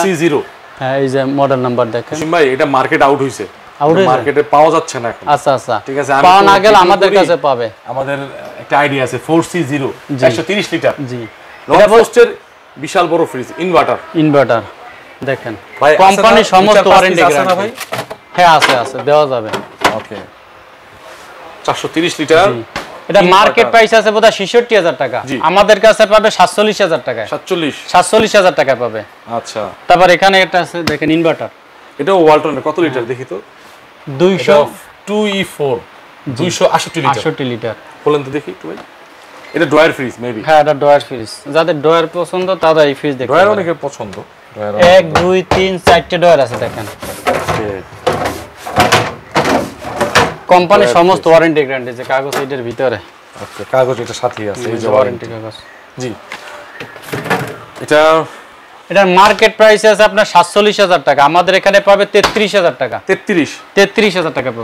4C0 হ্যাঁ এই যে মডেল নাম্বার দেখেন ভাই এটা মার্কেট আউট হইছে মার্কেটে পাওয়া যাচ্ছে না এখন আচ্ছা আচ্ছা ঠিক আছে পাওয়া না গেলে আমাদের কাছে পাবে আমাদের একটা আইডিয়া আছে 4C0 130 লিটার জি এটা পোস্টের বিশাল বড় ফ্রিজ ইনভার্টার দেখেন কোম্পানি সমস্ত ওয়ারেন্টি গ্যারান্টি ভাই হ্যাঁ আছে দেওয়া যাবে ওকে 430 লিটার এটা মার্কেট প্রাইস আছে বোধহয় 66000 টাকা আমাদের কাছে পাবে 47000 টাকা 47000 টাকা পাবে আচ্ছা তারপর এখানে একটা আছে দেখেন ইনভার্টার এটাও ওয়ালটনের কত লিটার দেখি তো 2E4 268 লিটার বলেন তো দেখি একটু ভাই এটা ড্রয়ার ফ্রিজ মেবি হ্যাঁ এটা ড্রয়ার ফ্রিজ যাদের ড্রয়ার পছন্দ তারা এই ফ্রিজ দেখতে ড্রয়ার অনেকের পছন্দ 1 2 3 4টি ড্রয়ার আছে দেখেন কোম্পানি সমস্ত ওয়ারেন্টি গ্যারান্টি যে কাগজ এটার ভিতরে ওকে কাগজ এটা সাথেই আছে এই যে ওয়ারেন্টি কাগজ জি এটার মার্কেট প্রাইস আছে আপনার 47000 টাকা আমাদের এখানে পাবে 33000 টাকা 33000 টাকা পাবে